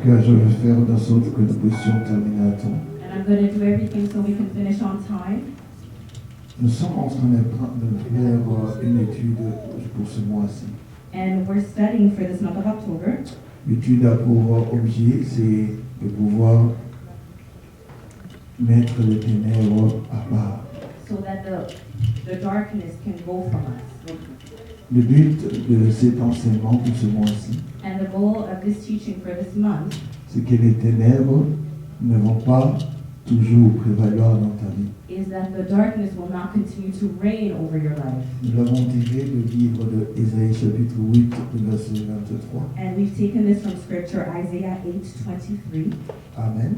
je vais faire de sorte que nous puissions terminer à temps. And I'm going to do everything so we can finish on time. Nous sommes en train de faire une étude pour ce mois-ci. And we're studying for this month of October. L'étude a pour objet, c'est de pouvoir mettre les ténèbres à part. So that the darkness can go from us. Le but de cet enseignement pour ce mois-ci, And the goal of this teaching for this month c'est que les ténèbres ne vont pas toujours prévaloir dans ta vie. is that the darkness will not continue to reign over your life. Nous l'avons tiré du livre de Ésaïe chapitre 8, verset 23. And we've taken this from scripture, Isaiah 8:23. Amen.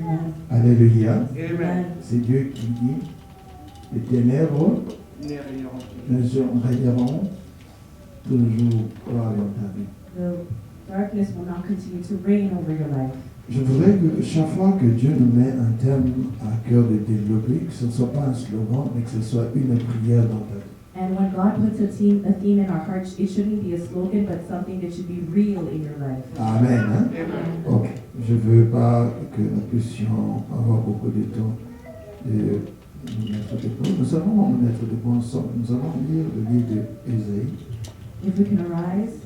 Amen. Alléluia. Amen. C'est Dieu qui dit, les ténèbres ne se rayeront toujours pas dans ta vie. The darkness will not continue to reign over your life. Je voudrais que chaque fois que Dieu nous met un thème à cœur de développer, que ce ne soit pas un slogan, mais que ce soit une prière dans ta vie. And when God puts a theme in our hearts, it shouldn't be a slogan, but something that should be real in your life. Amen. Hein? Ok. Je ne veux pas que nous puissions avoir beaucoup de temps de nous mettre debout. Nous allons nous mettre debout ensemble. Nous allons lire le livre d'Ésaïe. If we can arise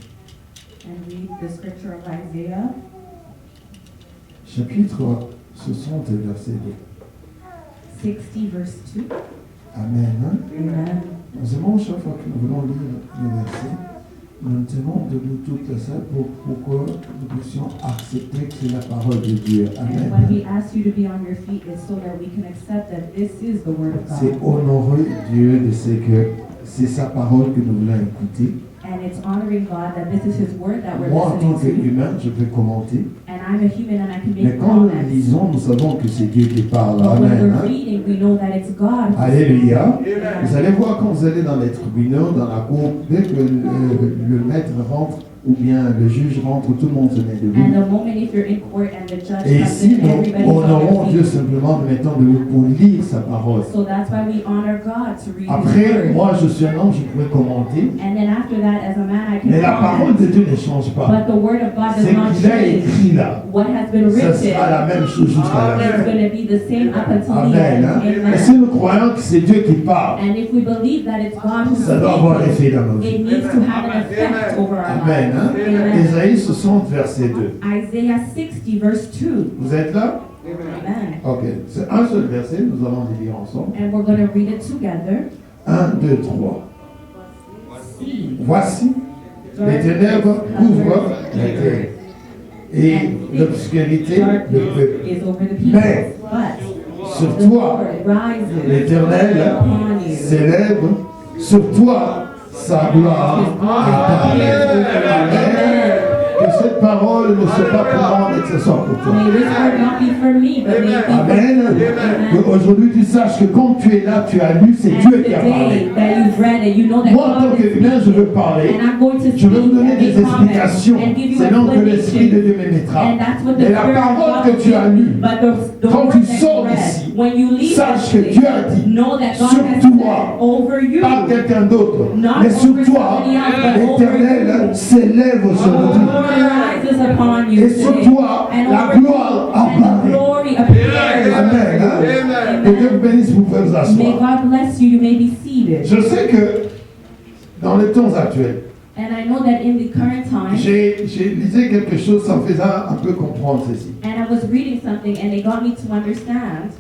and read the scripture of Isaiah, Chapitre 60, verset 2. 60 verse 2. Amen. Hein? Amen. Nous aimons chaque fois que nous voulons lire le verset, nous tenons debout toute la salle pour que nous puissions accepter que c'est la parole de Dieu. And when Amen. we ask you to be on your feet, it's so that we can accept that this is the word of C'est God. honorer Dieu de ce que c'est sa parole que nous voulons écouter. And it's honoring God that this is His word that we're Moi, en tant listening to. qu'humain, je peux commenter. And I'm a human and I can Mais make quand nous comments. lisons, nous savons que c'est Dieu qui parle. But when Amen. we're Hein? reading, we know that it's God. Alléluia. Vous allez voir quand vous allez dans les tribunaux, dans la cour, dès que le maître rentre, ou bien le juge rentre, tout le monde se met And debout. the moment if you're in court and the judge Et comes ici, in, nous everybody's honorons on Dieu their feet. simplement en mettant debout pour lire sa parole. So that's why we honor God to read His Après, word. moi, je suis un homme, je pourrais commenter, And then after that, as a man, I can mais la parole de comment. Dieu ne change pas. But the word of God does C'est not qu'il a change. écrit là. What has been Ça written sera la même chose jusqu'à la is fin. going to be the same up until the Amen. end. Hein? Et Amen. si nous croyons que c'est Dieu qui parle, And if we believe that it's God who ça doit avoir speaks, effet dans nos it vies. needs to have an effect over our Amen. lives. Hein? Amen. Ésaïe 60, verset 2. Isaiah 60 verse 2. Vous êtes là? Amen. Ok. C'est un seul verset, nous allons le lire ensemble. And we're going to read it together. 1, 2, 3. See, Voici, les ténèbres couvrent la terre, et l'obscurité le peuple. is over the people. Mais But sur the toi, Lord rises l'Éternel upon you. s'élève, sur toi, sa gloire éternelle. Amen. Que cette parole ne soit pas pour moi, mais que ce soit pour toi. May this word not be for me, but may it be for Amen. Amen. Qu'aujourd'hui tu saches que quand tu es là, tu as lu, c'est And Dieu qui a parlé. today that you've read it, you know that Moi, en tant God is qu'humain, je veux parler. and I'm going to Je veux vous speak donner and des make comments explications. and give you C'est là que l'Esprit de explanations. Dieu me mettra. And that's what the Mais la Spirit of parole God que will tu as do. lue, But the quand word tu that sors you read, d'ici, when you leave sache this que place, Dieu a dit, know that God sur has toi, said over you, pas quelqu'un d'autre, not mais sur over toi, somebody else, but over l'Éternel you. s'élève The aujourd'hui. Lord rises upon you Et sur today. toi, And la over you, gloire and apparaît. glory appears. Amen. Hein? Que Dieu vous bénisse, vous pouvez vous May asseoir. God bless you. You may be seated. Je sais que dans les temps actuels, And I know that in the current time, j'ai lisé quelque chose, ça me faisait un peu comprendre ceci. and I was reading something, and it got me to understand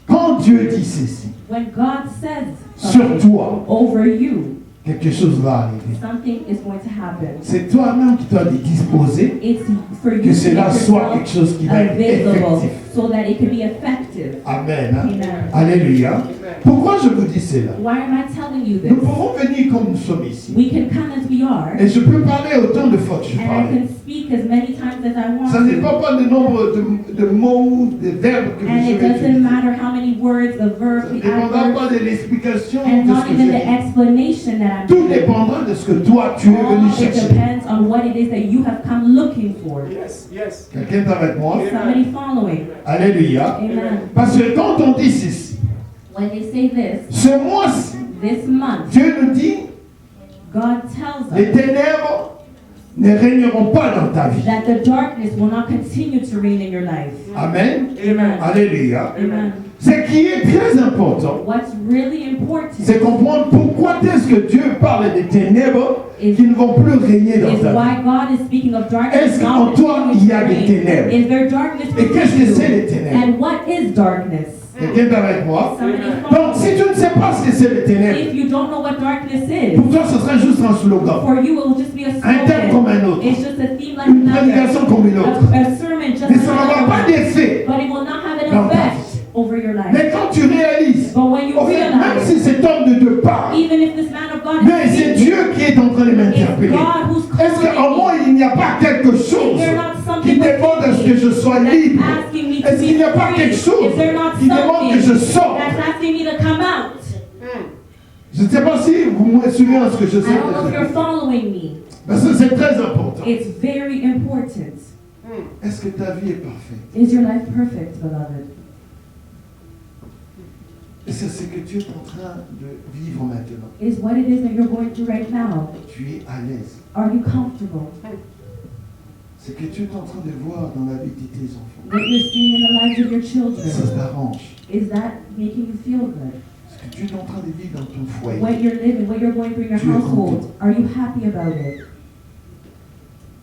Quand Dieu dit ceci, when God says sur something toi, over you, quelque chose va arriver. something is going to happen. C'est toi-même qui dois les disposer, It's for you que to cela make soit yourself quelque chose qui va être available effectif. so that it can be effective. Amen. Hein? Amen. Alléluia. Pourquoi je vous dis cela? Why am I telling you Nous this? pouvons venir comme nous sommes ici. We can come as we are, Et je peux parler autant de fois que je and I parle. can speak as many times as I want Ça n'est to. pas le nombre de mots, de verbes que And vous it avez doesn't utilisés. matter how many words, the Ça verbs, ne the dépendra adverbs, pas de l'explication and de not ce que even j'ai the dit. explanation that I'm Tout giving. dépendra de ce que toi tu es venu All it chercher. depends on what it is that you have come looking for. Quelqu'un est avec moi? Somebody following. Alléluia. Amen. Parce que quand on dit ceci, When they say this, ce mois-ci, this month, Dieu nous dit, God tells les us ténèbres ne régneront pas dans ta vie. That the darkness will not continue to reign in your life. Amen. Amen. Alléluia. Amen. Ce qui est très important, What's really important c'est comprendre pourquoi est-ce que Dieu parle des ténèbres qui ne vont plus régner dans is ta vie. why God is speaking of darkness. Est-ce qu'en toi, il y a des ténèbres? Is there darkness Et within qu'est-ce que you? c'est les ténèbres? And what is darkness? Quelqu'un est avec moi? Somebody Donc, si tu ne sais pas ce que c'est les ténèbres, if you don't know what darkness is, pour toi, ce serait juste un slogan. for you it will just be a Un thème comme slogan. un autre. It's just a theme like Une another. prédication comme une autre. A sermon just Mais like ça n'aura another pas one. d'effet. But it will not have Dans an ta effect over your life. Mais quand tu réalises, But when you au fait, même realize, si cet homme de Dieu parle, even if this man of God mais is c'est speaking, Dieu qui est en train de it's m'interpeller. God who's Est-ce qu'en calling moi, me. il n'y a pas quelque Is chose there not qui something demande à ce que within je me sois that's libre? asking me to Est-ce qu'il be n'y a pas free? quelque chose Is there not qui demande que je something sorte? that's asking me to come out? Je ne sais pas si vous me suivez à ce que je I sais. don't know if you're following me. Parce que c'est très important. It's very important. Est-ce que ta vie est parfaite? Is your life perfect, beloved? Et c'est ce que Dieu est en train de vivre maintenant. Is what it is that you're going through right now. Tu es à l'aise. Are you comfortable? Ce que tu es en train de voir dans la vie de tes enfants. What you're seeing in the lives of your Ça children, t'arrange. is that making you feel good? Ce que tu es en train de vivre dans ton foyer. What you're living, what you're going through in your Tu es household, content. are you happy about it?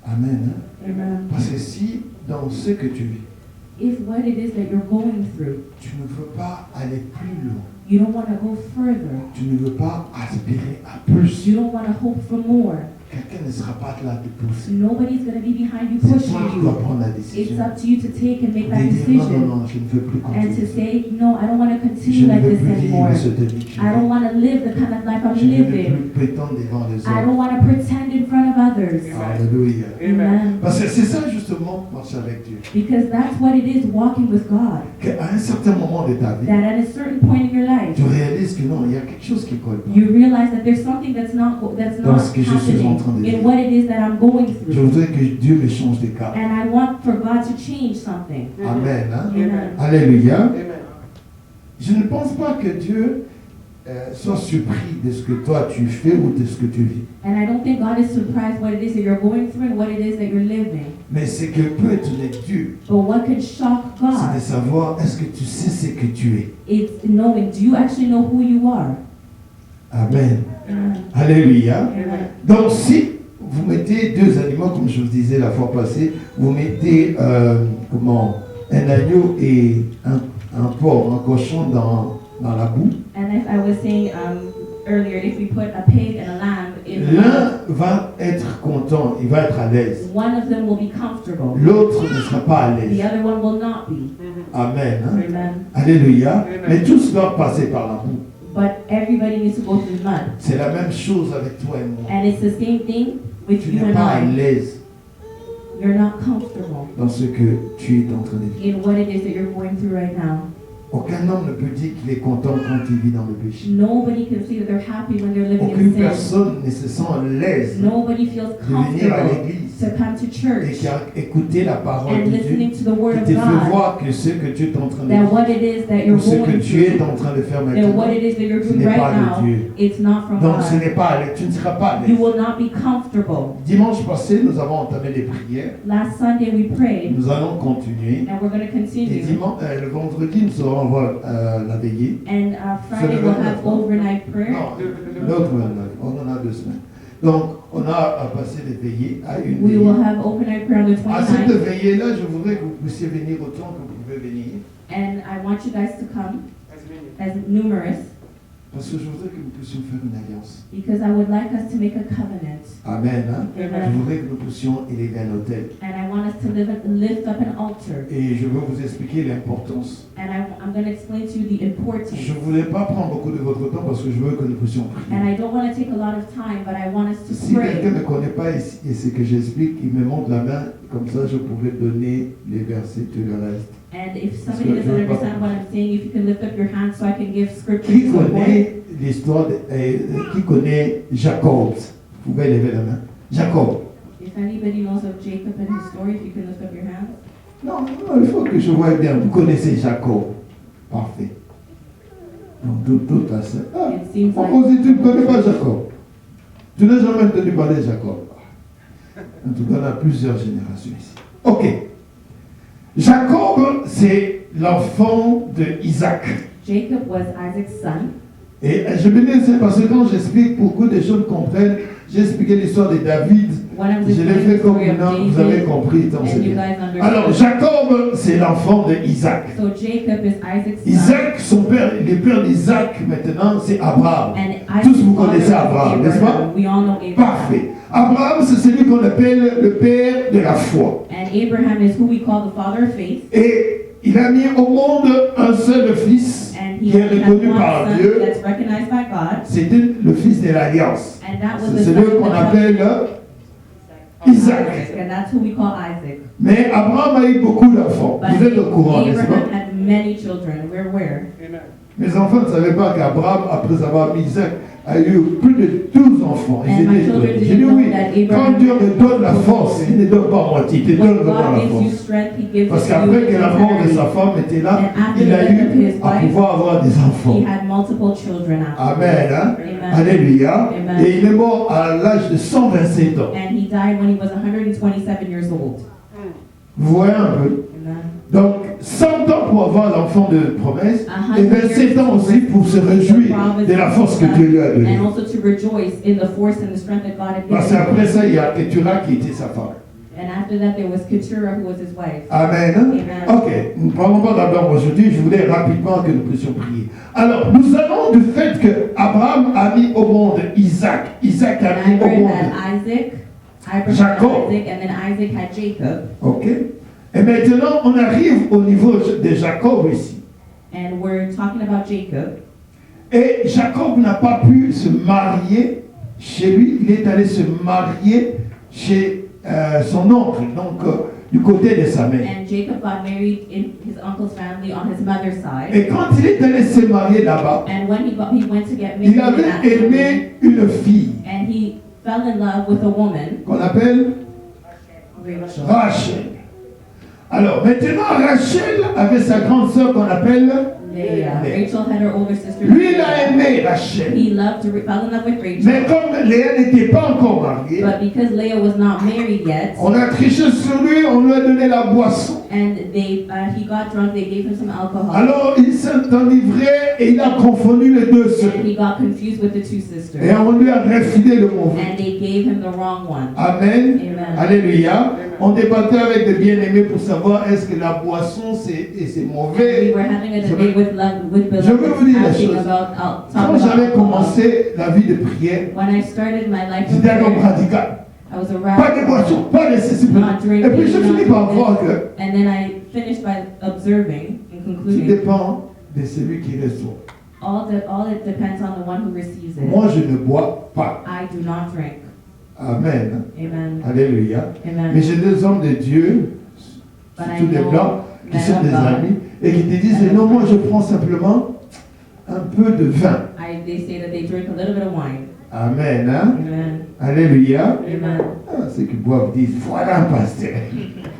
Amen. Hein? Amen. Parce que si dans ce que tu vis, If what it is that you're going through, tu ne veux pas aller plus loin, you don't want to go further, tu ne veux pas aspirer à plus, you don't want to hope for more, quelqu'un ne sera pas là de pousser. nobody's going to be behind you C'est pushing toi qui dois you. prendre la It's décision. up to you to take and make that De dire non, decision non, non, je ne veux plus and to continuer. say, no, I don't want to Je continue ne like veux this plus anymore. vivre cette vie que je I don't vis. want to live the kind of life I'm Je ne veux living. plus prétendre devant les I autres. don't want to pretend in front of others. Alléluia. Amen. Parce que c'est ça justement, marcher avec Dieu. Because that's what it is walking with God. Qu'à un certain moment de ta vie, That at a certain point in your life, tu réalises que non, il y a quelque chose qui ne colle pas. you realize that there's something that's not Dans ce que je suis en train de happening in vivre. what it is that I'm going Je through. voudrais que Dieu me change de cap. And I want for God to change something. Amen. Hein? Amen. Alléluia. Je ne pense pas que Dieu soit surpris de ce que toi tu fais ou de ce que tu vis. And I don't think God is surprised what it is that you're going through and what it is that you're living. Mais ce que peut étonner Dieu, But what can shock c'est de God savoir est-ce que tu sais ce que tu es. is knowing, do you actually know who you are? Amen. Amen. Alléluia. Amen. Donc si vous mettez deux animaux, comme je vous disais la fois passée, vous mettez un agneau et un porc, un cochon dans la boue, And if I was saying earlier, if we put a pig and a lamb in l'un va être content, il va être à l'aise. one of them will be comfortable. L'autre ne sera pas à The l'aise. other one will not be. Amen. Hein? Amen. Alléluia. Mais tous doivent passer par la boue. But everybody needs to go through the mud. C'est la même chose avec toi et moi. And it's the same thing with Tu you n'es and pas à I. l'aise You're not comfortable dans ce que tu es en train de vivre. in what it is that you're going through right now. Aucun homme ne peut dire qu'il est content quand il vit dans le péché. Nobody can say that they're happy when they're living Aucune in sin. personne ne se sent à l'aise Nobody feels de venir à comfortable l'église to come to et church qui a écouté la parole and de listening Dieu, to the word qui te of fait God, voir que ce que tu es en train de that vivre, what it is that ou you're ce que going tu es through, en train de faire and maintenant, what it is that you're ce doing n'est right pas de now, Dieu. it's not from Donc ce God. n'est pas, tu ne seras pas à You l'aise. will not be comfortable. Dimanche passé, nous avons entamé les prières. Last Sunday we prayed, Nous allons continuer. and we're going to Et continue. le vendredi, nous aurons la veillée. And Friday we'll have overnight prayer. Non, l'autre, on en a 2 semaines. Donc, on a passé des veillées à une We will veillée. have overnight prayer on the À cette 29th. veillée-là, je voudrais que vous puissiez venir autant que vous pouvez venir. And I want you guys to come as numerous Parce que je voudrais que nous puissions faire une alliance. because I would like us to make a covenant. Amen. Hein? Je Amen. voudrais que nous puissions élever un autel. And I want us to lift up an altar. Et je veux vous expliquer l'importance. And I'm going to explain to you the importance. Je ne voulais pas prendre beaucoup de votre temps parce que je veux que nous puissions prier. And I don't want to take a lot of time, but I want us to Si quelqu'un pray. ne connaît pas ici et ce que j'explique, il me montre la main, comme ça je pourrais donner les versets, tout le reste. And if somebody doesn't understand what I'm saying, if you can lift up your hand so I can give scripture Qui to support. connaît l'histoire, qui connaît Jacob? Vous pouvez lever la main. Jacob. If anybody knows of Jacob and his story, if you can lift up your hand. Non, non, il faut que je voie bien. Vous connaissez Jacob. Parfait. Donc tout à ça. Ah, It seems pourquoi like tu ne connais pas Jacob? Tu n'as jamais entendu parler de Jacob. En tout cas, on a plusieurs générations ici. Ok. Jacob, c'est l'enfant de Isaac. Jacob was Isaac's son. Et je me dis, parce que quand j'explique, beaucoup de gens comprennent. J'ai expliqué l'histoire de David. Je l'ai fait comme maintenant, vous avez compris. Donc c'est bien. Alors, Jacob, c'est l'enfant de Isaac. So Jacob is Isaac's son. Isaac, son père, le père d'Isaac maintenant, c'est Abraham. And Tous vous connaissez Abraham, n'est-ce pas? We all know Abraham. Parfait. Abraham, c'est celui qu'on appelle le père de la foi. And Abraham is who we call the father of faith. Et il a mis au monde un seul fils And qui est he had reconnu one par son Dieu. that's recognized by God. C'était le fils de l'alliance. And that was C'est the celui son qu'on of the appelle Isaac. And that's who we call Isaac. Mais Abraham a eu beaucoup d'enfants. But Vous êtes au courant, n'est-ce Abraham pas? had many children. We're aware. Mes enfants ne savaient pas qu'Abraham, après avoir mis Isaac, a eu plus de 12 enfants. Ils And my étaient children étonnés. J'ai didn't dit know oui, that quand Abraham Dieu me donne la force, il ne donne pas moitié, il te donne When vraiment la God gives you force. strength, He gives Parce it to you qu'après que in la mort de entirety. sa femme était là, And after il a the death of eu his à wife, pouvoir avoir des enfants. He had multiple children after. Amen. Hein? Amen. Alléluia. Amen. Et il est mort à l'âge de 127 ans. And he died when he was 127 years old. Vous voyez un peu? Amen. Donc, 100 ans pour avoir l'enfant de promesse, et 100 27 ans aussi pour se réjouir de la force que Dieu lui a donnée. And also to rejoice in the force and the strength that God had Parce given qu'après him. ça, il y a Ketura qui était sa femme. And after that, there was Keturah, who was his wife. Amen. Amen. Ok, nous ne parlons pas d'Abraham aujourd'hui, je voulais rapidement que nous puissions prier. Alors, nous allons du fait que Abraham a mis au monde Isaac. Isaac a mis au Abraham monde. had Isaac, Abraham Jacob. had Isaac, and then Isaac had Jacob. Ok. Et maintenant, on arrive au niveau de Jacob ici. And we're talking about Jacob. Et Jacob n'a pas pu se marier chez lui, il est allé se marier chez son oncle, donc du côté de sa mère. And Jacob got married in his uncle's family on his mother's side. Et quand il est allé se marier là-bas, And when he went to get married il in that avait family, aimé une fille and he fell in love with a woman. qu'on appelle Rachel. Alors maintenant, Rachel avait sa grande sœur qu'on appelle Leah. Rachel had her older sister. Lui, il a Leah. aimé Rachel. He fell in love with Rachel. Mais comme Léa n'était pas encore mariée, But because Leah was not married yet, on a triché sur lui, on lui a donné la boisson. and he got drunk, they gave him some alcohol. Alors il s'est enivré et il a confondu les deux sœurs. And he got confused with the two sisters. Et on lui a refilé le mauvais. And they gave him the wrong one. Amen. Amen. Alléluia. On débattait avec des bien-aimés pour savoir est-ce que la boisson c'est We mauvais. were having a debate with Je veux vous dire la asking chose. about Quand talking j'avais about commencé la vie de prière, when I started my life of j'étais un homme prayer, radical. I was a Pas de boisson, radical, pas de ceci. not drinking, Et puis je finis par not voir doing que this. And then I finished by observing and tout concluding dépend de celui qui reçoit. all it depends on the one who receives it. Moi je ne bois pas. I do not drink. Amen. Amen. Alléluia. Mais Amen. j'ai des hommes de Dieu, But I surtout des know blancs, qui men sont of des God. amis, et qui te disent non, moi je prends simplement un peu de vin. They say that they drink a little bit of wine. Amen. Hein? Amen. Alléluia. Amen. Ah, ceux qui boivent disent voilà un pasteur.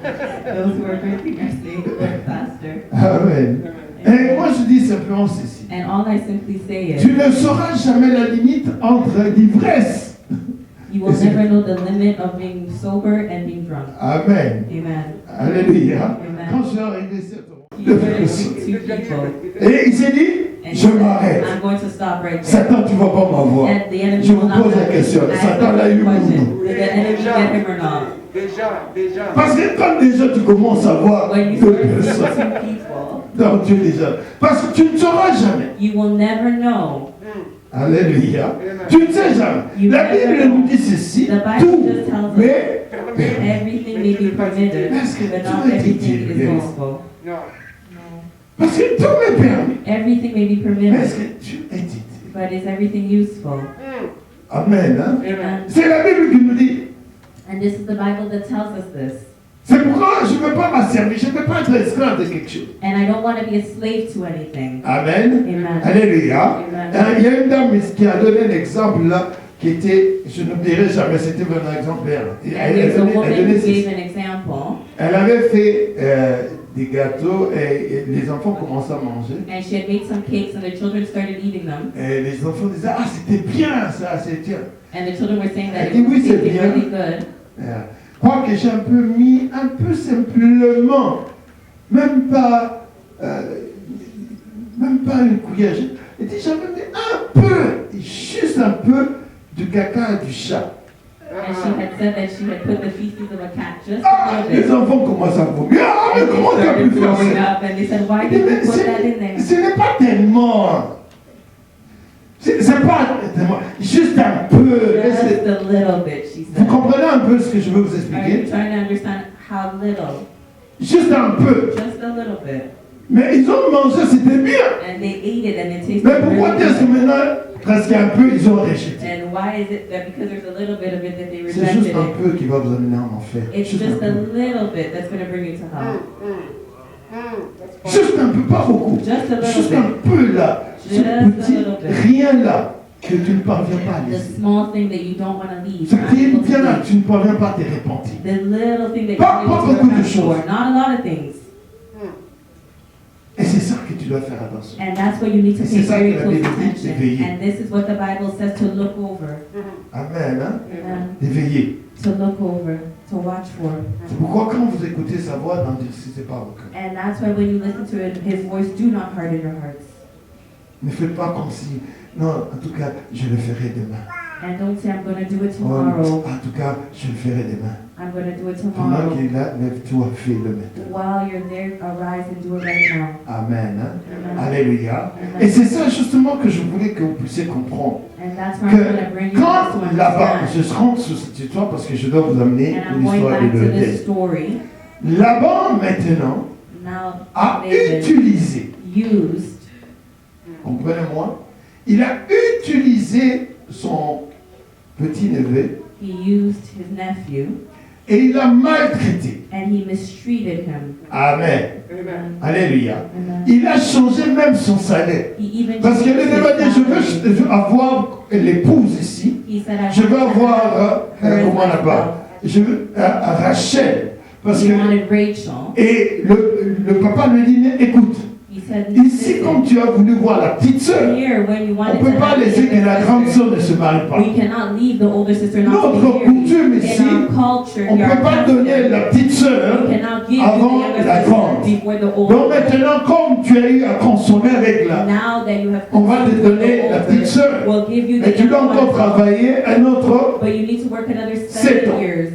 Those who are drinking are saying, "Look, Pastor." Amen. Et moi je dis simplement ceci. And all I simply say Tu is, ne sauras jamais la limite entre l'ivresse. you will never know the limit of being sober and being drunk. Amen. Amen. Alléluia. Amen. Quand je suis arrivé cette You were two people. et il s'est dit, And je m'arrête. I'm going to stop right there. Satan, tu ne vas pas m'avoir. And the enemy Je will vous not pose la let question. me ask Satan l'a the eu ou question. non? Did the enemy get him or not? Déjà. Parce que quand déjà tu commences à voir When you deux start to see personnes two people, dans Dieu déjà, parce que tu ne sauras jamais. you will never know. Alléluia. Tu ne sais jamais. You La never Bible know. nous dit ceci, The Bible tout, just tells us mais everything may be permitted, Est-ce que but tout not est everything utile, is yes. lawful. parce que tout m'est permis. Everything may be Mais est-ce permitted, que tu es utile? but is everything useful? Amen. Hein? Amen. C'est la Bible qui nous dit. And this is the Bible that tells us this. C'est pourquoi je ne veux pas m'asservir, je ne veux pas être esclave de quelque chose. And I don't want to be a slave to anything. Amen. Amen. Alléluia. Amen. Il y a une dame qui a donné un exemple là, qui était, je n'oublierai jamais, c'était un exemplaire. Et And there's a elle woman donnait who ceci. gave an example, Elle avait fait des gâteaux et les enfants commençaient à manger. and she had made some cakes, and the children started eating them. Et les enfants disaient, ah c'était bien ça, c'est bien. And the children were saying that Elle dit, oui, c'est tasted bien. really good. Je crois que j'ai un peu mis, un peu simplement, même pas une cuillère. Et dit, j'avais mis un peu, juste un peu de caca du chat. And she had said that she had put the feces of a cat just Ah, a little les bit. enfants commencent à vomir. Ah, mais And they comment tu as started pu faire throwing ça? up and they said, why Mais did you put that in there? ce n'est pas tellement. C'est pas tellement. Juste un peu. Just a little bit, she Vous said. comprenez un peu ce que je veux vous Are you expliquer? trying to understand how little? Juste un peu. Just a little bit. Mais ils ont mangé, c'était bien. And they ate it and it tasted Mais pourquoi really est-ce que good. maintenant, presque un peu, ils ont rejeté? And why is it that because there's a little bit of it that they C'est rejected juste un it? peu qui va vous amener en enfer. It's Juste un just a peu. little bit that's going to bring you to hell. Juste un peu, pas beaucoup. Just a Juste little un bit. peu là. Ce Just a petit little bit. rien là que tu ne parviens pas à The laisser. small thing that you don't want to leave. Ce not qui est able to bien là, leave. tu ne parviens pas à te repentir. The little thing that Pas you're able to beaucoup de repent choses. for. Not a lot of things. Et c'est ça que tu dois faire attention. And that's what you need to C'est pay ça very que la close Bible dit, attention. d'éveiller. And this is what the Bible says to look over. Amen. Hein? Amen. D'éveiller. To look over, to watch for. C'est pourquoi quand vous écoutez sa voix, n'endurcissez pas vos cœurs. And that's why when you listen to it, his voice, do not harden your hearts. Ne faites pas comme si, non, en tout cas, je le ferai demain. And don't say, I'm going to do it Oh, tomorrow. en tout cas, je le ferai demain. I'm going to do it Pendant tomorrow. qu'il est là, lève-toi, fais-le maintenant. While you're there, arise and do it right now. Amen. Hein? Amen. Alléluia. Amen. Et c'est ça justement que je voulais que vous puissiez comprendre. And that's where I'm going to bring you Quand to là-bas, understand. je rentre sur cette histoire parce que je dois vous amener And I'm une going histoire back de to this Bethel. story. Laban maintenant Now, a Laban utilisé, used, comprenez-moi, il a utilisé son petit-neveu he used his nephew, et il l'a maltraité. and he mistreated him. Amen. Amen. Alléluia. Amen. Il a changé même son salaire. He even Parce que changed le his débat dit, salary. je veux avoir l'épouse ici. He said, I Je veux want to avoir, have her as comment on my appelle, spouse. je veux Rachel. Parce He que, wanted Rachel. et le papa lui dit, mais écoute, He said, ici, "Listen, comme tu as voulu voir la petite sœur, here, when you on wanted ne peut to pas have laisser the que la grande sister, sœur ne se marie pas. we cannot leave the older sister not to Notre be coutume married. ici, In our culture, on ne your peut pas custom, donner la petite sœur. we cannot give avant you the younger la sister grande. before the older. Donc maintenant, comme tu as eu à consommer avec la, Now that you have on va te consumed donner the la older, petite sœur. we'll give you Mais the tu dois younger encore one, travailler un autre. but you need to work another 7 7 ans. years.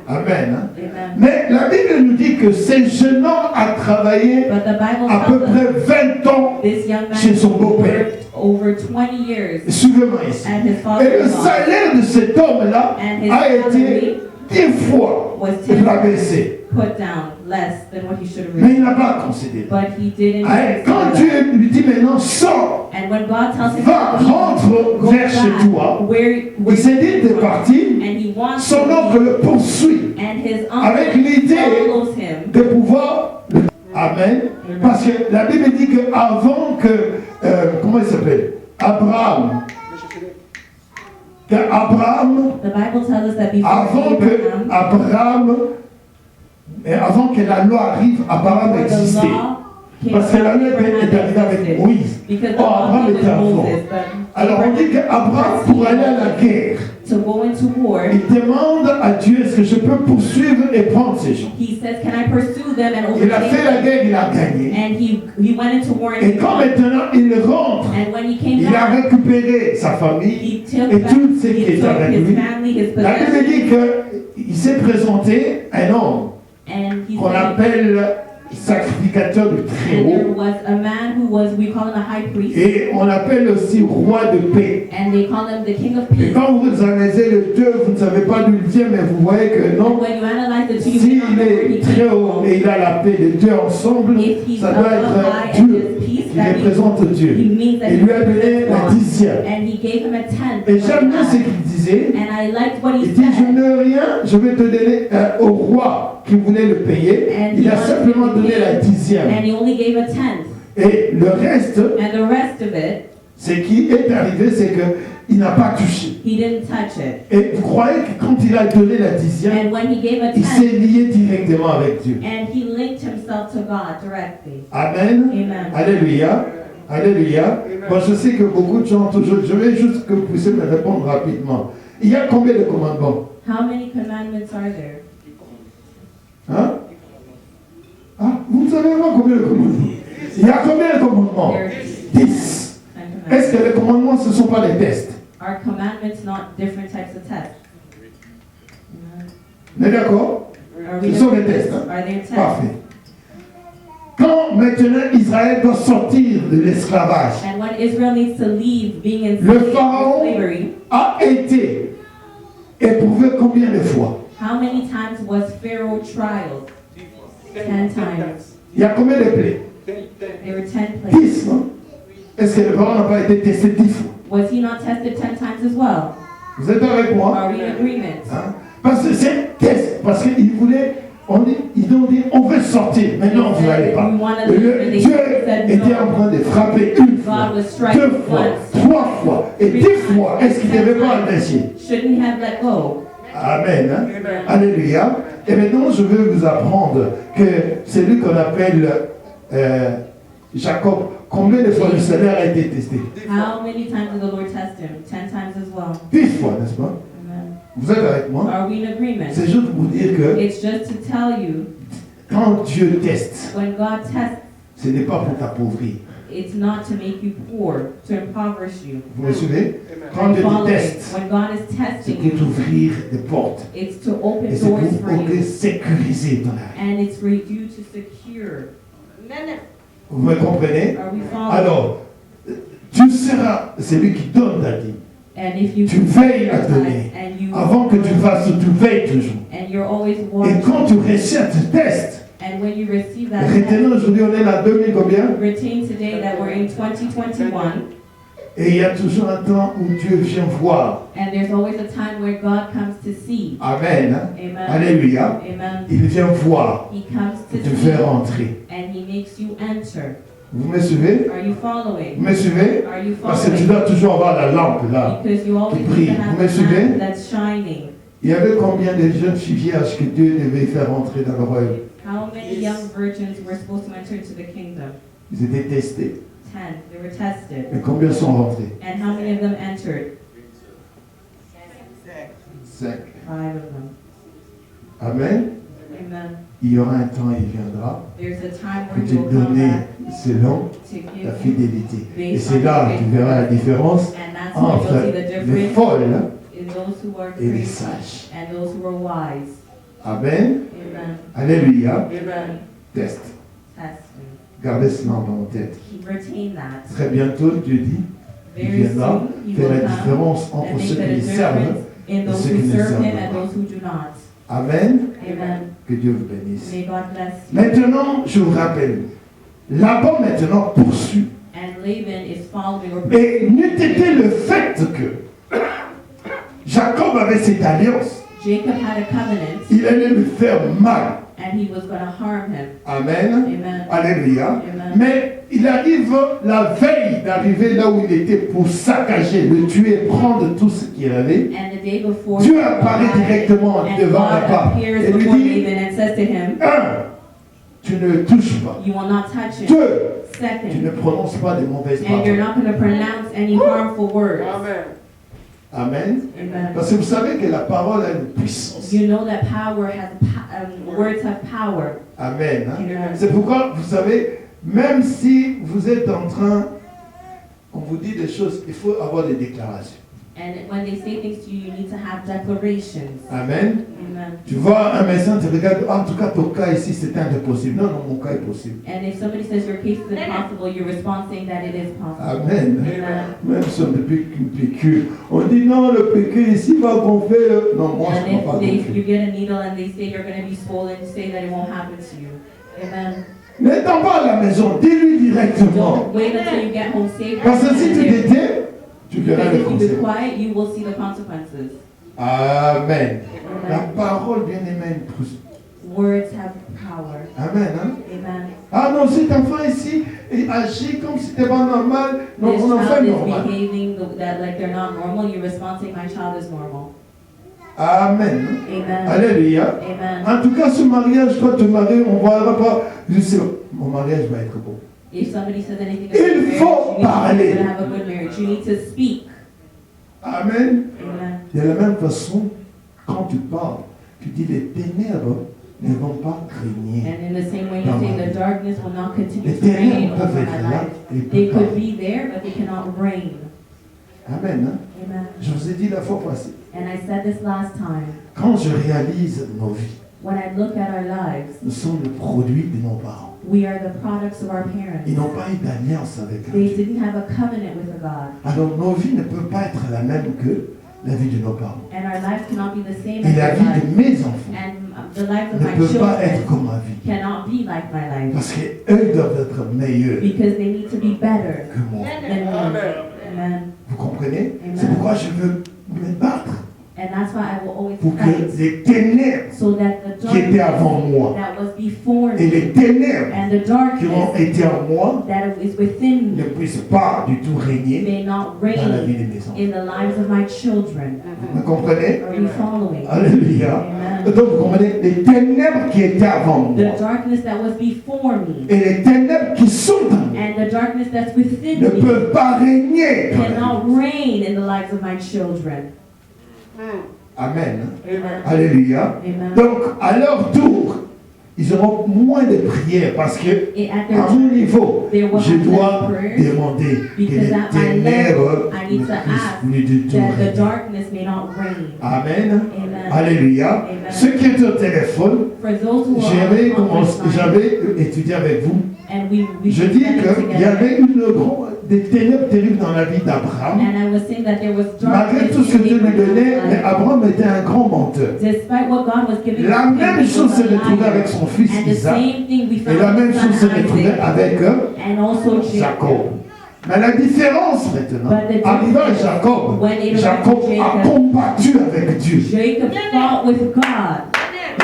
Amen. Hein? Amen. Mais la Bible nous dit que ce jeune homme a travaillé But the Bible à peu tells us près 20 ans. this young chez son man beau-père. worked over 20 years Suivez-moi ici. at his Et le father-in-law, salaire de cet homme-là and his a été salary 10 fois was 10 rabaissé. put down less than what he should have Mais il received. n'a pas considéré. But he didn't Hein, Quand consider that. Dieu lui dit maintenant, sors, And when God tells him va, to leave, rentre go vers chez back toi, where il s'est dit de partir, and he wants son to oncle leave, le poursuit and his avec uncle l'idée follows him. de pouvoir. Amen. Parce que la Bible dit qu'avant que, comment il s'appelle, Abraham, The Bible tells us that before avant que Abraham, avant que la loi arrive, Abraham before the existait. law came Parce que la about, loi est arrivée avec existed. Moïse. Because the Oh, law Abraham came était with avant. Moses, but Alors on dit qu'Abraham, pour aller à la guerre, to go into war, il demande à Dieu, est-ce que je peux poursuivre et prendre ces gens? he says, can I pursue them and Il a fait la overtake them? guerre, il a gagné. And he went into war and Et he quand won. maintenant il rentre, And when he came il a back, récupéré sa famille he took et back, tout ce qui he était took avec his lui. family, his La Bible possessions, dit qu'il s'est présenté un homme and he qu'on said, appelle sacrificateur du and there Très-Haut. was a man who was, we call him a high priest, Et on l'appelle aussi roi de paix. and they call him the king of Et peace. quand vous analysez le Dieu, vous ne savez pas d'où il vient, mais vous voyez que And non. when you analyze the two, you S'il don't know where he est came très haut from. et il a la paix de Dieu ensemble, If he's ça doit above être high and Dieu his peace, qui that représente he Dieu. means that Il he lui a donné represents la God. 10e. And he gave him a tenth. Et of what j'aime he bien ce had. qu'il disait. And I liked what he Il dit, je said. n'ai rien, je vais te donner au roi qui voulait le payer. And Il he a wanted simplement to donné pay, la 10e. and he only gave a tenth. Et le reste, And the rest of it, ce qui est arrivé, c'est qu'il n'a pas touché. he didn't touch it. Et vous croyez que quand il a donné la 10e, And when he gave a il s'est tenth, lié directement avec Dieu. and he linked himself to God directly. Amen. Amen. Alléluia. Alléluia. Bon, je sais que beaucoup de gens, toujours, je vais juste que vous puissiez me répondre rapidement. Il y a combien de commandements? How many commandments are there? Hein? Ah, vous ne savez pas combien de commandements? Il y a combien de commandements? There are 10. 10 Est-ce que commandments. les commandements, ce ne sont pas des tests? Are commandments not different types of tests? On est d'accord? Are we Ce sont des different tests. tests? Are there tests? Parfait. Quand maintenant Israël doit sortir de l'esclavage, And when Israel needs to leave being in Le Pharaon slavery, a été éprouvé combien de fois? how many times was Pharaoh trialed? 10 times. Il y a combien de plaies? There were 10 plagues. 10, non? Est-ce que le Pharaon n'a pas été testé 10 fois? Was he not tested 10 times as well? Vous êtes avec moi? Are we in agreement? Hein? Parce que c'est test. Parce qu'ils voulaient, ils ont dit, on veut sortir. Maintenant, vous n'allez pas. Dieu était en train de frapper une fois, God was striking 2 fois, once. 3 fois et 10 fois. Est-ce qu'il ne devait pas empêcher? Shouldn't he have let go? Amen. Hein? Alléluia. Et maintenant, je veux vous apprendre que celui qu'on appelle Jacob, combien de fois le Seigneur a été testé? How many times did the Lord test him? 10 times as well. 10 fois, n'est-ce pas? Amen. Vous êtes avec moi? Are we in agreement? C'est juste pour vous dire que It's just to tell you, quand Dieu teste, when God tests, ce n'est pas pour t'appauvrir. it's not to make you poor, to impoverish you. Vous me suivez? Quand And Dieu te following, teste, when God is c'est testing pour you, t'ouvrir des portes. it's to open Et c'est doors pour for you. sécuriser ton âme. And it's for you to secure. Vous me comprenez? Are we following? Alors, tu seras celui qui donne ta vie. And if you Tu veilles à prioritize donner. and you Avant que tu fasses, tu veilles toujours. and you're always Et watching, quand tu reçois ce test, and when you receive that retenons test, aujourd'hui, on est là 2000 combien? retain today that we're in 2021, Et il y a toujours un temps où Dieu vient voir. and there's always a time where God comes to see. Amen. Hein? Amen. Alléluia. Amen. Il vient voir He comes et to te see, faire entrer. and He makes you enter. Vous me suivez? Are you Vous following? me suivez? Are you Parce que tu following? dois toujours avoir la lampe là. Because you always Tu need pries. to have Vous me a suivez? lamp that's shining. Il y avait combien de jeunes filles vierges que Dieu devait faire entrer dans le royaume? How many young virgins were supposed to enter into the kingdom? Ils étaient testés. 10. They were tested. Et combien sont rentrés? And how many of them entered? 5. 5 of them. Amen. Amen. Il y aura un temps, il viendra, There's a time pour where te you will come donner back selon to ta give you, fidélité. Et based c'est on là your que tu verras la différence and that's when entre you'll see the les difference folles in those who are et les crazy sages. and those who are wise. Amen. Amen. Alléluia. Amen. Test. Testing. Gardez cela dans votre tête. Retain that. Très bientôt, Dieu dit, il Very viendra soon, He faire will la come différence and entre make ceux qui a les servent. difference in those ceux who qui ne serve servent Him pas. and those who do not. Amen. Amen. Que Dieu vous bénisse. May God bless you. Maintenant, je vous rappelle, Laban maintenant poursuit. And Laban is following or Et n'eût été le fait que Jacob avait cette alliance, Jacob had a covenant il allait lui faire mal. and he was going to harm him. Amen. Amen. Alléluia. Amen. Mais il arrive la veille d'arriver là où il était pour saccager, le tuer, prendre tout ce qu'il avait. And the day before, Dieu apparaît directement and devant God Laban appears et lui before dit, Laban and says to him, tu ne touches pas. you will not touch him. 2, tu ne Second, prononces pas de mauvaises and you're paroles. not going to pronounce any harmful words. Amen. Amen. Parce que vous savez que la parole a une puissance. You know that power has, words have power. Amen. Hein? Amen. C'est pourquoi, vous savez, même si vous êtes en train, on vous dit des choses, il faut avoir des déclarations. And when they say things to you, you need to have declarations. Amen. Amen. Tu vois un médecin, tu regardes, en tout cas ton cas ici c'est impossible. Non, non, mon cas est possible. And if somebody says your case is impossible, you respond saying that it is possible. Amen. Amen. Même si on depuis qu'une piqûre, on dit non, le piqûre ici va gonfler. Non, moi je ne peux pas And if you gonfler. get a needle and they say you're going to be swollen, say that it won't happen to you. Amen. N'étant pas à la maison, dis-lui directement. Don't wait until you get home safe. Parce que si tu détiens, tu verras Because les if you be conséquences. quiet, you will see the consequences. Amen. La Amen. parole, bien aimée, Words have power. Amen. Hein? Amen. Ah non, cet enfant ici il agit comme si c'était pas normal. Non, This mon enfant child est is normal. behaving that like they're not normal. You respond saying my child is normal. Amen. Amen. Alléluia. Amen. En tout cas, ce mariage, toi te marier, on ne verra pas. Je sais, mon mariage va être beau. If somebody says anything Il about marriage, faut you parler. need to have a good marriage. You need to speak. Amen. Amen. De la même façon, quand tu parles, tu dis les ténèbres ne vont pas régner. And in the same way, Dans you ma say the vie. darkness will not continue Les to reign ténèbres over peuvent my être là life. et They peuvent could pas. be there, but they cannot reign. Amen. Hein? Amen. Je vous ai dit la fois passée, And I said this last time. quand je réalise nos vies, When I look at our lives, nous sommes le produit de nos parents. we are the products of our parents. Ils n'ont pas eu d'alliance avec They Dieu. didn't have a covenant with a God. Alors nos vies ne peuvent pas être la même que la vie de nos parents. And our lives cannot be the same Et as la their vie lives. de mes enfants And the lives of ne my peut pas être children comme ma vie. cannot be like my life. Parce qu'eux doivent être meilleurs Because they need to be better que moi. than me. Amen. Vous comprenez? Amen. C'est pourquoi je veux me battre And that's why I will always pour que fight. les ténèbres So that the qui étaient avant darkness moi that was before et me les ténèbres and the qui ont darkness été en moi that is within ne me puissent pas du tout régner may not dans la vie reign de mes enfants. in the lives of my children. Vous comprenez? Are we following? Alléluia. Amen. Donc vous comprenez, les ténèbres qui étaient avant moi The darkness that was before me et les ténèbres qui sont en moi and the darkness that's within ne me peuvent pas régner dans la vie. cannot reign in the lives of my children. Amen. Amen. Alléluia. Amen. Donc, à leur tour, ils auront moins de prières parce que, And at their à mon time, niveau, they will je have dois less prayers demander que because les at my ténèbres level, I ne need to puissent ask plus du tout that the régner. darkness may not reign. Amen. Amen. Alléluia. Amen. Ceux qui étaient au téléphone, For those who are on the conference line, j'avais étudié avec vous. and we Je dis studied qu'il y together, avait des ténèbres terribles dans la vie d'Abraham. and I was saying that there was Malgré darkness tout ce que in Dieu lui Abraham's donnait, mais life. Abraham était un grand menteur. Despite what God was giving La him, même he chose was s'est a retrouvée liar. avec son fils And the Isaac. same thing we Et found la même with chose s'est son retrouvée Isaac avec and also Jacob. Jacob. Mais la différence maintenant, But the arrivé à difference, Jacob, when it Jacob arrived to a Jacob, combattu avec Dieu. Jacob fought with God.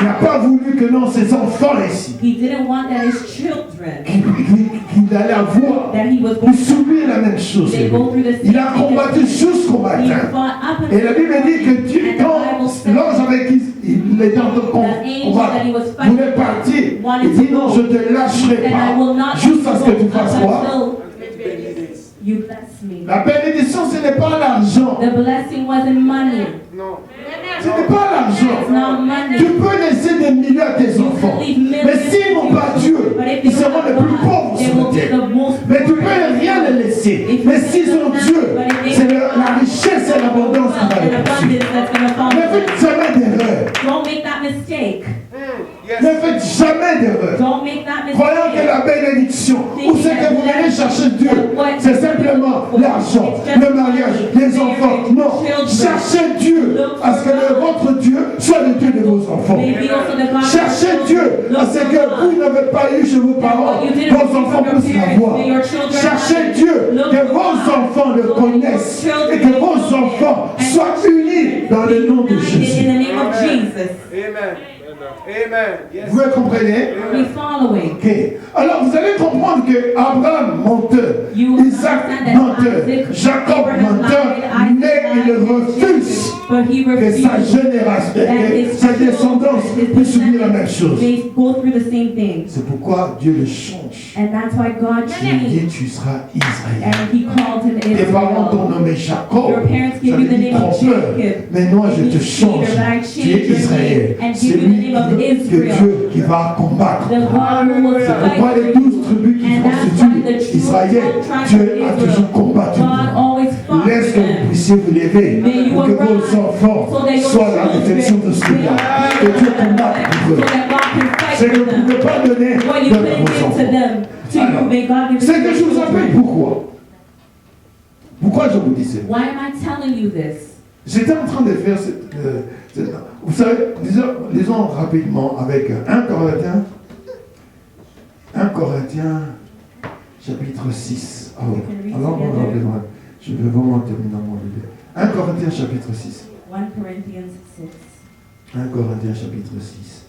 Il n'a pas voulu que non, ses enfants ici, He didn't want that his children, qu'il allait avoir, that he was ils going subir la même chose. they go through the Il same a thing combattu as jusqu'au he matin. fought up Et la until Bible dit que Dieu, and the quand Bible said l'ange avec qui il était en train de the angel combattre, that he was fighting voulait partir, wanted il to dit non, go. je te lâcherai that I will pas, not jusqu'à ce que tu go fasses up quoi? until you bless me. La bénédiction, ce n'est pas l'argent. The blessing wasn't money. Ce n'est pas It's l'argent. not money. Tu peux laisser des millions à tes enfants. Mais s'ils n'ont pas Dieu, But if ils they seront don't les have plus God, pauvres they sur will la be terre. the most Mais tu poor. peux rien les laisser. Mais s'ils ont Dieu, c'est la richesse et l'abondance qui va les And poursuivre. abundance that's going to follow. Ne faites jamais d'erreur. Don't make that mistake. Ne faites jamais d'erreur. Don't make that Croyant que mistake. la bénédiction, ou ce que vous allez chercher Dieu, c'est simplement l'argent, le mariage, les enfants. Non, cherchez Dieu à ce que votre Dieu soit le Dieu de vos enfants. Maybe also the God. Cherchez Dieu à ce que vous n'avez pas eu chez vos parents, vos enfants puissent l'avoir. Cherchez Dieu, que vos enfants le connaissent et que vos enfants soient unis dans le nom de In Jésus. the name of Jesus. Amen. Amen. Yes. Vous me comprenez? Are we following? Ok. Alors vous allez comprendre que Abraham menteur, You Isaac understand that menteur, Isaac, Jacob Abraham menteur, lied, mais Isaac il lied, refuse but he que sa refused génération, that que his sa descendance children, puisse subir la même chose. they go through the same thing. C'est pourquoi Dieu le change. And that's why God Il dit changed. tu seras Israël. And he called him Tes parents t'ont Israel. nommé Jacob. Your parents Ça give veut you the dire name of trompeur. Jacob. Mais moi je te It change. means Peter, but I Tu es changed your Israël. name and C'est give you lui the name of que Israel. Dieu qui va combattre. The one who will C'est fight pourquoi for les you. 12 tribus qui And that's why the constituent Israël, 12 tribes Dieu of a Israel, toujours combattu. God always fought Laisse for que vous them. puissiez vous lever May you pour que vos arise enfants so that your soient la children réflexion de cela. Que Dieu combatte pour So eux. that God can fight C'est que for vous ne them. pouvez pas donner What you donne à couldn't vos give to enfants. them, to you, Alors, may God give it c'est to que je your vous appelle children. pourquoi? Pourquoi je vous dis ça? Why am I telling you this? J'étais en train de faire vous savez, lisons rapidement avec 1 Corinthiens chapitre 6. Ah oui. Alors, je vais vraiment terminer mon idée. 1 Corinthiens chapitre 6. 1 Corinthians 6. 1 Corinthiens chapitre 6.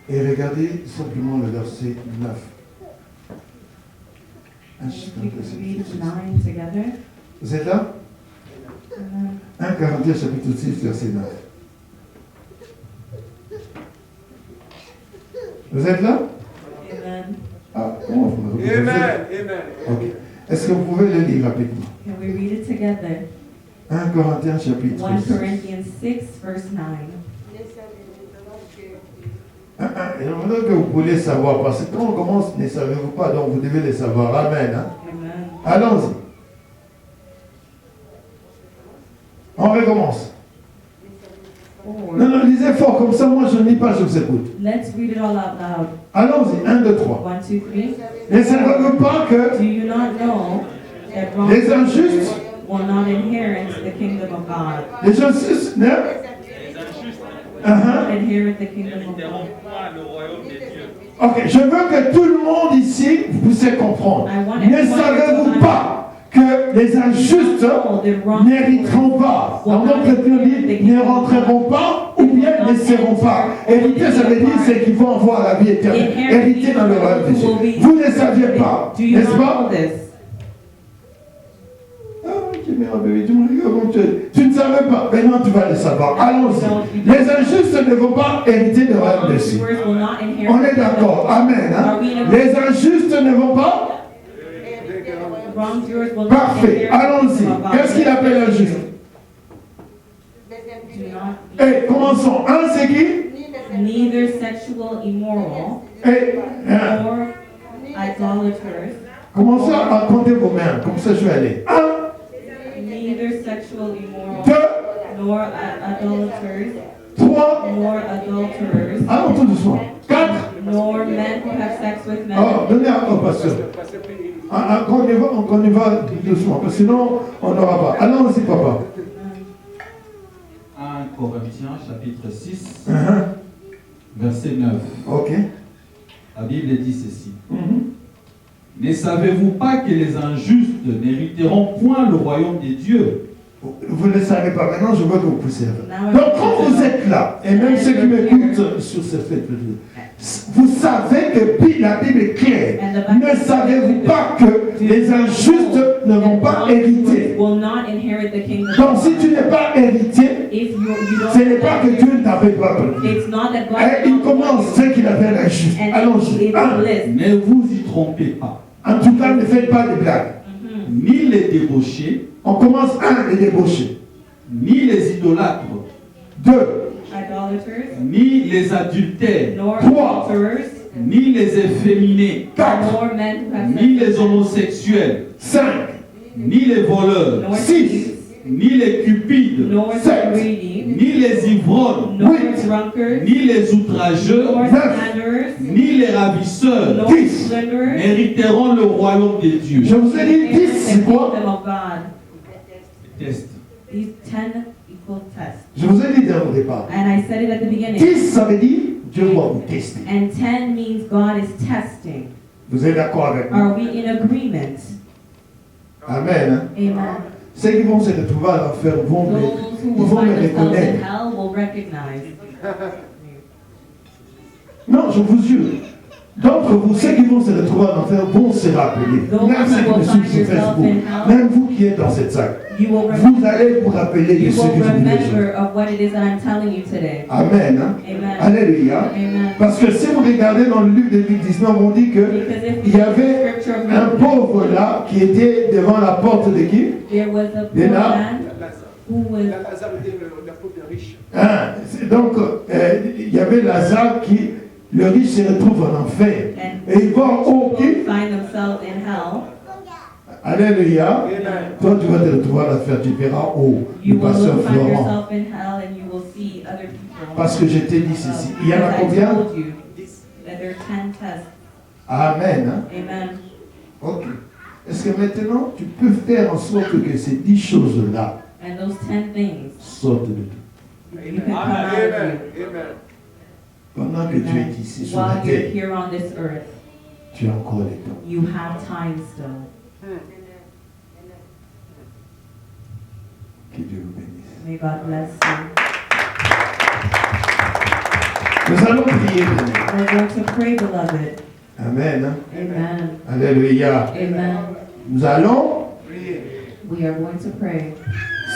Et regardez simplement le verset 9. If we could read 9 together. Vous êtes là? 1 Corinthiens chapitre 6, verset 9. Vous êtes là? Amen. Ah, comment vous me Amen. Amen. Ok. Est-ce que vous pouvez le lire rapidement? Can we read it together? 1 Corinthiens chapitre 1 6. Corinthians 6, verse 9. Je voudrais que vous puissiez savoir, parce que quand on commence, ne savez-vous pas, donc vous devez le savoir. Amen. Hein? Amen. Allons-y. On recommence. Non, non, lisez fort, comme ça, moi je ne lis pas, je vous écoute. Let's read it all out loud. Allons-y, 1, 2, 3. 1, 2, 3. Ne savez-vous pas que Do you not know that les wrongdoers injustes, will not inherit the kingdom of God? les injustes, ne... Inherit the kingdom of God. Ok, je veux que tout le monde ici puisse comprendre. Ne savez-vous pas que les injustes n'hériteront pas? En d'autres termes, dit, ne rentreront pas ou bien ne seront pas. Hériter, ça veut dire c'est qu'ils vont avoir la vie éternelle. Hériter dans le royaume de Dieu. Vous ne saviez pas, Do you n'est-ce not pas? know this? Tu ne savais pas, maintenant tu vas le savoir. Allons-y. Les injustes ne vont pas hériter le royaume de Dieu. Wrongdoers will not inherit On the est kingdom. d'accord, amen. Hein? Les injustes ne vont pas. Wrongdoers will not Parfait, inherit the allons-y. kingdom of God. Qu'est-ce qu'il appelle injuste? Do not Et commençons. Un, c'est qui? neither sexual immoral Et nor idolaters, commencez à compter vos mains. Comme ça, je vais aller. Un, neither sexual immoral deux, nor idolaters, trois. nor adulterers, Allons tout doucement. Quatre. nor men who have sex with men. Oh, donnez au pasteur. On y va doucement, parce que sinon, on n'aura pas. Allons-y, papa. 1 Corinthiens chapitre 6, Uh-huh. verset 9. Ok. La Bible dit ceci. Ne savez-vous pas que les injustes n'hériteront point le royaume des dieux? Vous ne le savez pas. Maintenant, je veux que vous puissiez. Donc, quand vous êtes là, et même ceux qui m'écoutent sur ce fait, vous savez que la Bible est claire. Ne savez-vous pas que les injustes ne vont pas hériter? Will not inherit the kingdom. Donc, si tu n'es pas héritier, If you don't ce n'est pas que Dieu ne t'avait pas permis. it's not that God Et il commence ce qu'il appelle injuste. Allons-y. it's Un. a list. Ne vous y trompez pas. En tout cas, ne faites pas de blagues. Ni les débauchés, On commence un, les débauchés. ni les idolâtres, Deux, Idolaters, ni les adultères, nor Trois. adulterers, ni les efféminés, quatre, nor men who have ni sex les homosexuels, cinq, ni les voleurs, nor six, thieves, ni les cupides, nor sept, the greedy, ni les ivrognes, nor huit, drunkards, ni les outrageux, nor neuf, slanderers, ni les ravisseurs nor dix. slanderers, n'hériteront le royaume de Dieu. Je vous ai dit 10, inherit the c'est quoi? kingdom of God. Test. These 10 equal tests. Je vous ai dit dès le départ. And I said it at the beginning. 10, ça veut dire Dieu va vous tester. And 10 means God is testing. Vous êtes d'accord avec moi? Are we in agreement? Amen. Hein? Amen. Ceux qui vont se retrouver à l'enfer vont Those ils who will vont find me themselves in reconnaître. hell will recognize. Non, je vous jure. D'entre vous, ceux qui vont se retrouver en enfer vont se rappeler. Those Même ceux qui who me will suivent find sur yourself Facebook, in hell, même vous qui êtes dans cette salle, you will vous allez vous rappeler de you ce will que je vous dis. remember of what it is that I'm telling you today. Amen. Hein? Amen. Alléluia. Amen. Parce que si vous regardez dans le livre de Luc 19, on dit que Because if il we y read avait the scripture un of pauvre là qui était devant la porte de qui? there was a Et poor là, man who was Lazare était le pauvre riche. Hein? Donc, il y avait Lazare qui, le riche se retrouve en enfer. Et il va au qui? find themselves in hell. Alléluia. Amen. Toi, tu vas te retrouver à la faire, tu verras où You le will pasteur find Florent. yourself in hell and you will see other people. Parce que je t'ai dit ceci. Il y en a Because I combien? told you that there are 10 tests. Amen. Hein? Amen. Ok. Est-ce que maintenant, tu peux faire en sorte que ces 10 choses-là And those 10 things, sortent de toi? you can come out of you. Amen. Amen. Pendant que tu es ici sur la While you're terre, here on this earth, tu as encore le temps. you have time still. Que Dieu vous bénisse. May God bless you. Nous allons prier maintenant. We're going to pray, beloved. Amen. Hein? Amen. Alléluia. Amen. Nous allons, We are going to pray.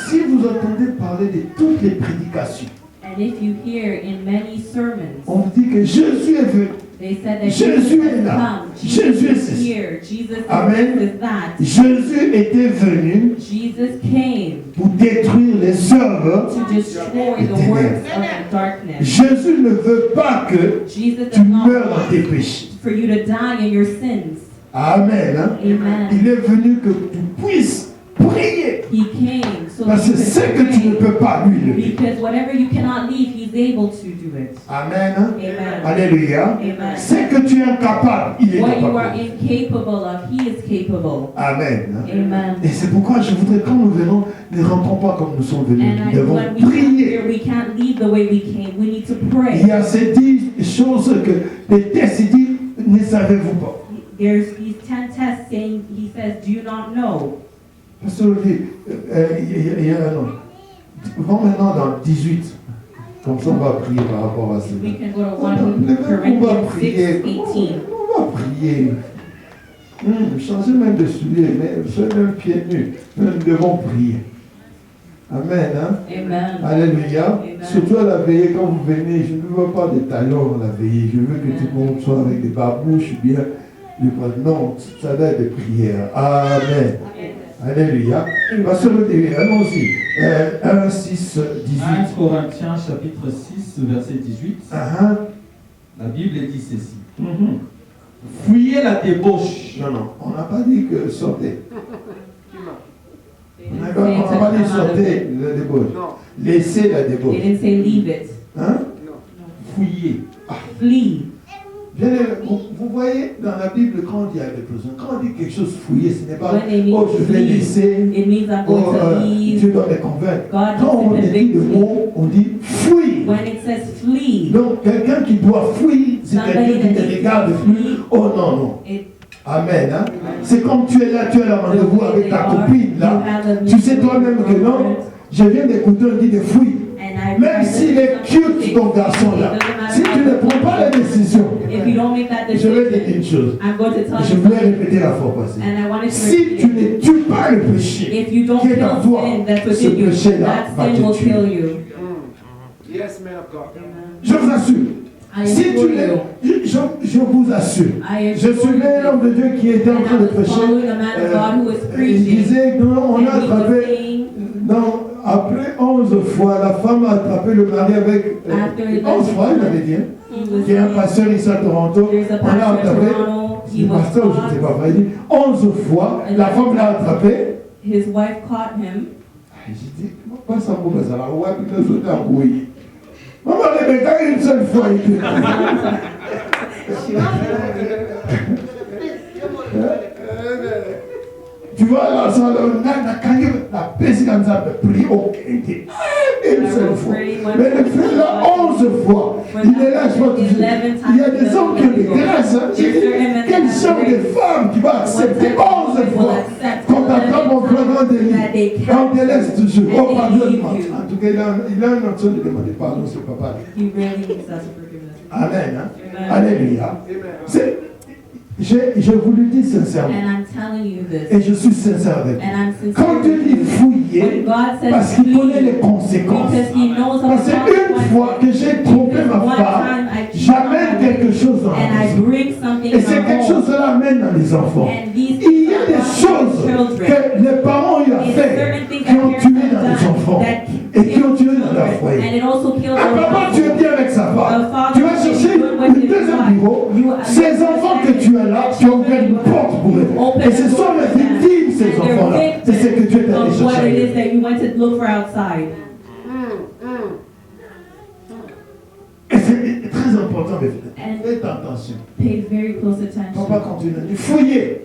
si vous entendez parler de toutes les prédications, And if you hear in many sermons on dit que Jésus est venu. They said that Jésus Jesus est has là. come. Jésus est Jesus is ceci. here. Jesus Amen. is that. Jésus était venu Jesus came pour détruire les œuvres. to destroy the works of the darkness. Jésus ne veut pas que Jesus tu does not meurs dans tes want péchés. for you to die in your sins. Amen. Hein? Amen. Il est venu que tu puisses prier. He came so Parce that que you ce que could tu ne pray. peux pas, lui, le fait. Because whatever you cannot leave, He's able to do it. Amen. Hein? Amen. Alléluia. Amen. Ce que tu es incapable, il est What you are capable. incapable of, He is capable. Amen. Hein? Amen. Et c'est pourquoi je voudrais, quand nous venons, ne rentrons pas comme nous sommes venus. And Nous devons when we come prier. here, we can't leave the way we came. We need to Il pray. y a ces 10 choses que les tests disent, ne savez-vous pas? There's these 10 tests saying, He says, do you not know? Parce que il y a un autre. Vont maintenant dans 18. Comme ça, on va prier par rapport à cela. We can go to On 1 va Corinthians 6, prier. 18. On va prier. Changez même de souliers, mais soyez même pieds nus. Nous devons prier. Amen. Hein? Amen. Alléluia. Amen. Surtout à la veillée, quand vous venez, je ne veux pas des talons à la veillée. Je veux que tout le monde soit avec des babouches, bien. Non, ça doit être des prières. Amen. Alléluia. Pasteur Olivier, allons-y. 1, 6, 18. 1 Corinthiens chapitre 6, verset 18. La Bible dit ceci. Fuyez la débauche. Non, non, on n'a pas dit que sortez. They On n'a didn't pas, say on to n'a pas dit come out of sortez it. la débauche. Non, Laissez la They débauche. didn't say leave it. Hein? non. Fuyez. Flee. Bien, vous voyez, dans la Bible, quand on dit à des personnes, quand on dit quelque chose fouillé, ce n'est pas When they mean oh, je vais flee, laisser, it means I'm oh, going to leave. Dieu doit les convaincre. God Quand on needs to dit le convict me. mot, on dit fouille. When it says flee, Donc, quelqu'un qui doit fuir, c'est Somebody quelqu'un qui that te needs regarde to fuir. flee. Oh non, non. it, Amen. Hein? C'est comme tu es là, tu as un the rendez-vous way avec they ta are, copine you là. have a Tu sais toi-même que non, girlfriend, je viens d'écouter, on dit de fuir. and Même s'il est cute, ton garçon là, si tu ne prends pas la décision, if you don't make that je vais te dire une decision, chose. I'm going to tell Je you voulais something, répéter la fois passée. and I wanted to Si repeat tu it. ne tues pas le péché If you don't qui est kill en toi, sin that's ce within you, péché-là that va sin will te kill tuer. you. Yes, man of God. Je vous assure. I Si tu assure ne, you. je vous assure. I Je assure suivais un you. homme de Dieu qui était en And train I de was prêcher. following a man of God who was Il preaching. disait, non, on And a he was attrapé, saying, non, après 11 fois, la femme a attrapé le mari avec, After 11 fois, il avait dit, hein. he was Il y a un saying, pasteur ici à Toronto, there's a on l'a pastor in attrapé, Toronto, he le was pasteur, je ne sais caught, pas, il dit, 11 fois, la femme l'a attrapé. his wife caught him. J'ai dit, comment ça vous ça va, ouais, puis le sauté en couille. Maman, Rebecca, une seule fois, il dit, tu vois, là, ça, la pèse comme ça, le prix au quintet. Une seule fois. Mais le fait là, 11 fois, il est là, je pense, il y a des hommes qui ont des grâces. Hein. Quel genre de femme qui va accepter 11 fois qu'on t'attrape en flagrant délit? On te laisse toujours. Oh, pardonne-moi. En tout cas, il a une option de demander pardon, c'est papa. He really needs us to forgive us. Amen. Hein? Amen. Alléluia. Amen. Je vous le dis sincèrement. And I'm telling you this. Et je suis sincère avec vous. And I'm sincere. Quand Dieu dit When fouiller, God says parce qu'il connaît les flee, conséquences. because He knows Parce the qu'une fois que j'ai trompé ma femme, j'amène quelque chose dans la and I maison. bring something Et in c'est our quelque chose home. que l'amène dans les enfants. And these Il y a des choses children. que les parents ont eu à It's faire certain things qui ont that tué parents dans les have enfants done et qui ont tué dans leur that foyer. and it also kills Un our papa, tu es bien avec sa femme. Tu vas chercher le deuxième bureau. Ces enfants que tu as là, tu ouvres une porte pour eux. Et ce sont les victimes, ces enfants-là. C'est ce que tu es allé of what it is chercher. that you went to look for outside. Et c'est très important, mes frères. Faites attention. Pay very close Papa attention. continue. Fouillez.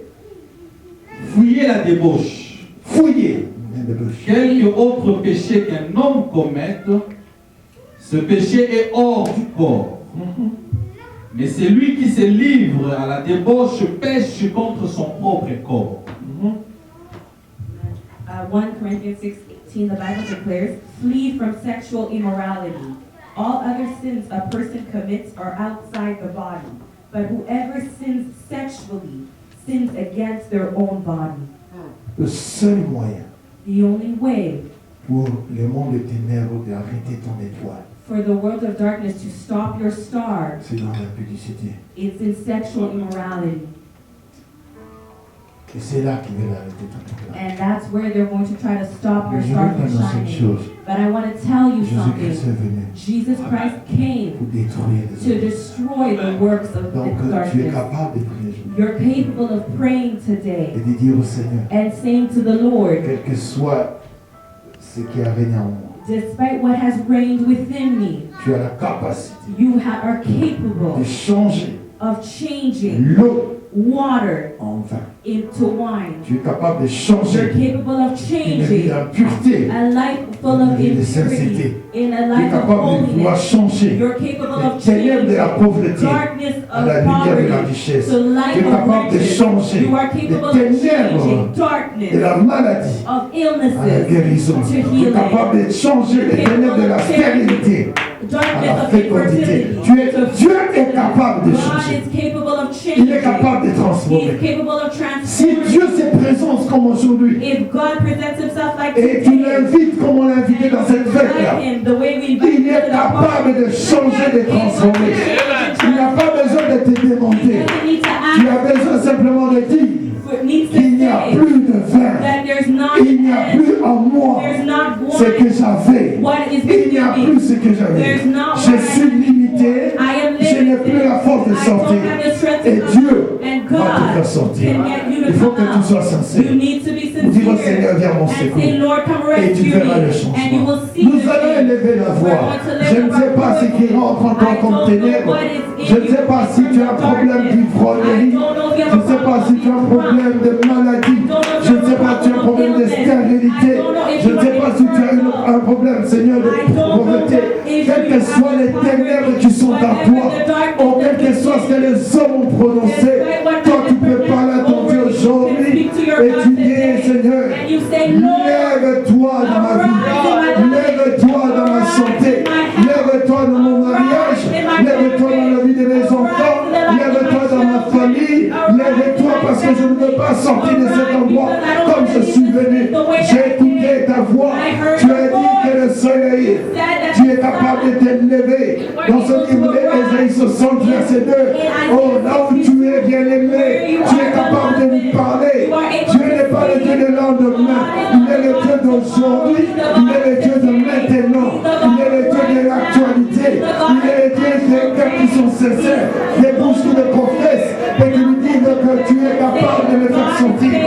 Fuyez la débauche. Fouillez. Quelque autre péché qu'un homme commette, ce péché est hors du corps. Mais c'est lui qui se livre à la débauche pêche contre son propre corps. 1 Corinthians 6:18, the Bible declares, flee from sexual immorality. All other sins a person commits are outside the body, but whoever sins sexually sins against their own body. Le seul moyen The only way pour le monde des ténèbres d'arrêter ton étoile, for the world of darkness to stop your star, c'est dans l'impudicité. it's in sexual immorality. Et c'est là qu'ils veulent arrêter ton éclat. And that's where they're going to try to stop your Mais je star veux from t'annoncer une shining. chose. But I want to tell you Jésus-Christ something. est venu Jesus Christ came pour détruire les to hommes. destroy the works of Donc the tu es darkness. capable de prier aujourd'hui You're capable of praying et today de dire au Seigneur, and saying to the Lord, quel que soit ce qui a régné en moi, despite what has reigned within me, tu as la capacité you are capable de changer of changing l'eau water en vin. into wine. Tu es capable de You're changer capable of une vie changing d'impureté. a life full of Une vie de impurity sincérité. in a Tu es life of capable de pouvoir holiness. changer You're capable les of ténèbres de la changing pauvreté darkness à of la lumière de la poverty richesse. to Tu es life capable of de riches. changer You are les capable of ténèbres changing de darkness la maladie of à la illnesses guérison. to Tu es healing. capable de changer les ténèbres de la stérilité à Darkness la of fécondité. infertility. Dieu est capable de God changer. is capable of Il est changing. capable de He is transformer. capable of Si transforming. Dieu se présente comme aujourd'hui If God presents himself like et tu today, l'invites comme on l'a invité dans cette fête-là, invite him the way we invite il him est to the party. capable de changer, de transformer. Il n'a pas besoin de te démonter. Doesn't need to Tu ask, as besoin simplement de dire needs to qu'il n'y a say plus de vin. that there's not Il n'y a plus en moi there's not ce que one j'avais. what is Il n'y a within plus me. ce que j'avais. There's not Je what suis limité. I am Je n'ai plus limited. la force de I don't sortir. have the strength Et to Dieu come. And va te faire God sortir. can get you Il to faut come que tu sois out. sincère. You need to be Dis au Seigneur, sincere viens mon and secours. say, Lord, come Et tu rescue verras le me. And you changement. will see Nous the allons change. élever la voix. We're going to lift Je ne up sais our pas ce voice. qui rentre en toi I comme don't know ténèbres. what is in Je ne sais pas si tu as un problème d'ivrognerie. Je ne sais pas si tu as un problème de maladie. Je ne sais pas si tu as un problème de stérilité. Je ne sais pas si tu as un problème, Seigneur, de pauvreté. Quelles que soient les ténèbres qui sont en toi, ou quel que soit ce que les hommes ont prononcé, toi tu peux parler à ton Dieu aujourd'hui et tu dis, Seigneur, And you say, Lord, lève-toi dans ma vie, lève-toi dans ma santé, lève-toi dans mon mariage, lève-toi dans la vie de mes enfants, lève-toi dans ma famille, lève-toi parce que je ne veux pas sortir de cet endroit comme je suis venu. J'ai écouté ta voix, tu as dit que le soleil, tu es capable de t'élever. Dans ce livre d'Ésaïe 60, verset 2, oh là où tu es bien aimé, tu es capable de nous parler. Dieu n'est pas le Dieu de lendemain, il est le Dieu d'aujourd'hui, il est le Dieu de maintenant, il est le Dieu de l'actualité, il est le Dieu des cœurs qui sont sincères, des bouches qui le professent et qui nous disent que tu es capable de le faire sortir.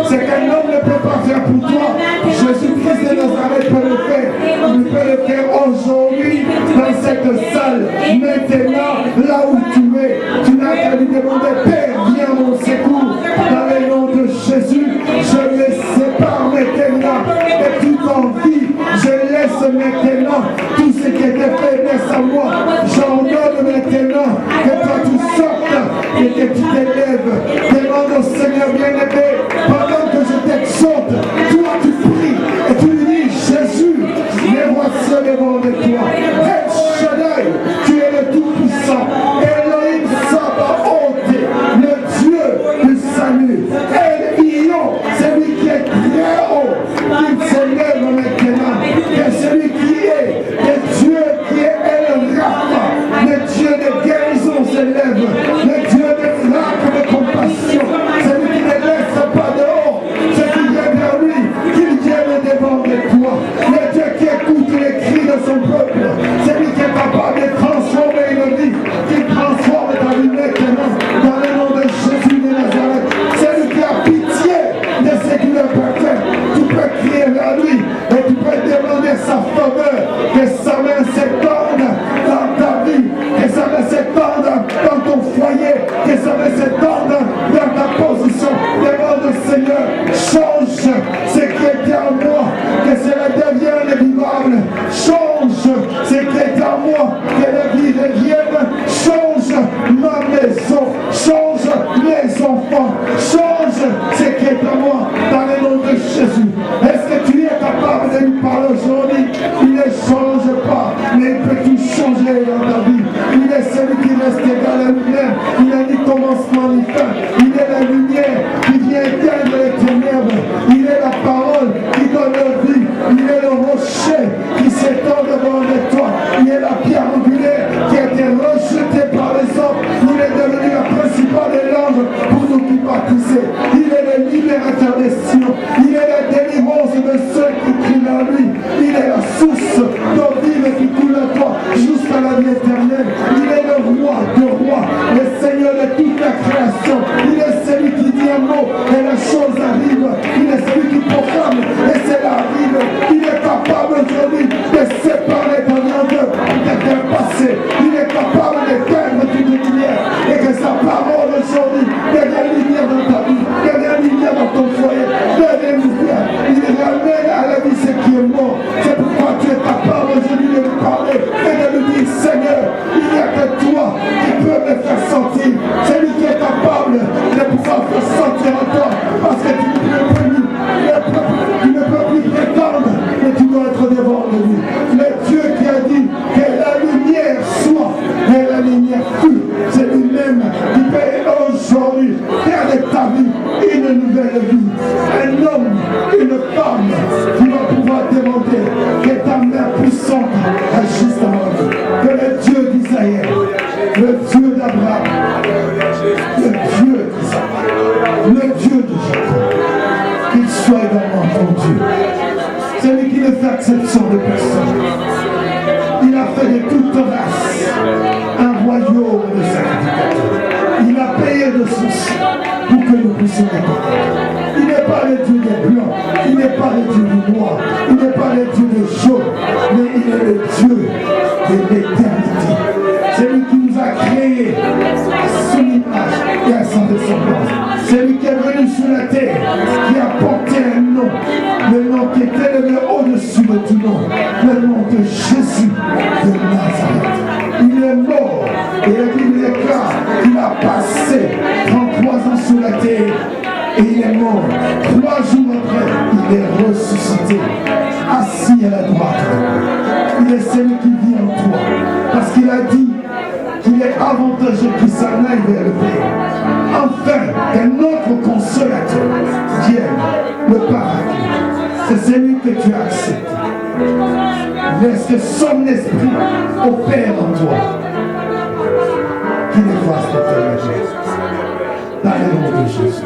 Ce qu'un homme ne peut pas faire pour toi, Jésus-Christ de Nazareth peut le faire. Il peut le faire aujourd'hui dans cette salle, maintenant, là où tu es. Tu n'as qu'à lui demander, Père, viens à mon secours. Dans le nom de Jésus, je me sépare maintenant de toute envie. Je laisse maintenant tout ce qui était faiblesse à moi. J'ordonne maintenant que toi tu sortes et que tu t'élèves. Demande au Seigneur bien-aimé, pendant que je t'exhorte, toi tu pries et tu lui dis, Jésus, les voici devant de toi. El Shaddai, tu es le Tout-Puissant. Elohim Sabaoth, le Dieu du salut. El Ion, celui qui est très haut, il s'élève maintenant. Et celui qui est le Dieu qui est El Rapha, le Dieu de guérison s'élève, le Dieu de frappe de compassion, celui qui ne laisse pas dehors, ceux qui viennent vers lui, qu'il vienne devant de toi, le Dieu qui écoute les cris de son peuple, celui qui est capable de transformer une vie, qui transforme ta vie maintenant, dans le nom de Jésus de Nazareth, celui qui a pitié de ce qui lui appartient, tu peux crier vers lui et tu peux demander sa faveur, que sa main s'étende dans ta vie, que sa main s'étende dans ton foyer, que sa main s'étende dans ta position. Demande au Seigneur, change ce qui était en moi, que cela devienne vivable. Change ce qui est en moi, que la vie devienne. Change ma maison, change mes enfants, change ce qui est en moi, dans le nom de Jésus. Est-ce que tu es capable de lui parler aujourd'hui? Il ne change pas, mais il peut tout changer dans ta vie. Il est celui qui reste égal à lui-même. Il a ni commencement ni fin. Il est la lumière qui vient éteindre les ténèbres. Il est la parole qui donne la vie. Il est le rocher qui s'étend devant toi. Il est la qu'il soit également ton Dieu. C'est lui qui ne fait exception de personne. Il a fait de toute race un royaume de sacrificateurs. Il a payé de son sang pour que nous puissions être. Il n'est pas le Dieu des blancs, il n'est pas le Dieu du noir, il n'est pas le Dieu des jaunes, mais il est le Dieu de l'éternité. C'est lui qui nous a créés à son image et à sa ressemblance. C'est lui qui est venu sur la terre, qui a porté un nom, le nom qui est élevé au-dessus de tout nom, le nom de Jésus de Nazareth. Il est mort et la Bible déclare qu'il a passé 33 ans sur la terre et il est mort. 3 jours après, il est ressuscité, assis à la droite. Il est celui qui vit en toi parce qu'il a dit qu'il est avantageux qu'il s'en aille vers le Père. Enfin, qu'un autre consolateur vienne, le paradis. C'est celui que tu as accepté. Laisse que son esprit opère en toi. Qu'il efface ta télévision. Dans le nom de Jésus.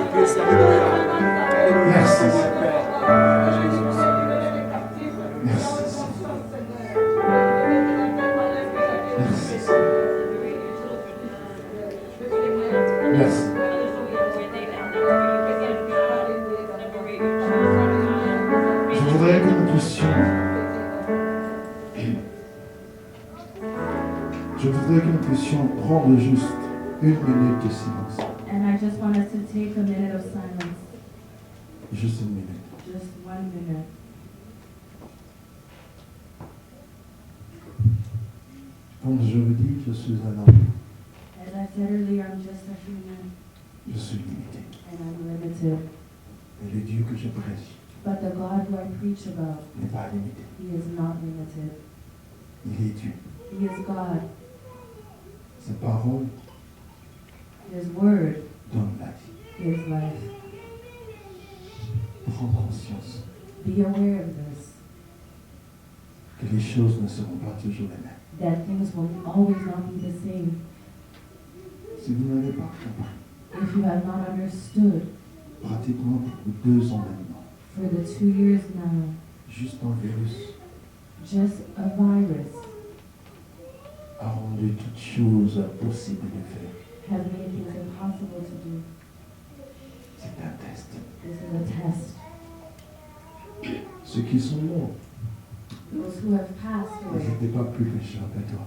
Merci. Merci. Merci. Merci. Je voudrais que nous puissions. Je voudrais que nous puissions prendre juste 1 minute de silence. And I just want us to take a minute of silence. Juste 1 minute. Just 1 minute. Comme je vous dis, je suis un homme. As I said earlier, I'm just a human Je suis limité. and I'm limited. Mais le Dieu que je prêche But the God who I preach about, n'est pas limité. He is not limited. Il est Dieu. He is God. Sa parole His word donne la vie. gives life. Prends conscience Be aware of this, que les choses ne seront pas toujours les mêmes. that things will always not be the same. Si vous n'avez pas compris, If you have not understood, pratiquement pour 2 ans maintenant, for the 2 years now, juste un virus just a virus a rendu toutes choses possibles de faire. has made things impossible to do. C'est un test. This is a test. Ceux qui sont morts, Those who have passed ils away, n'étaient pas plus pécheurs que toi.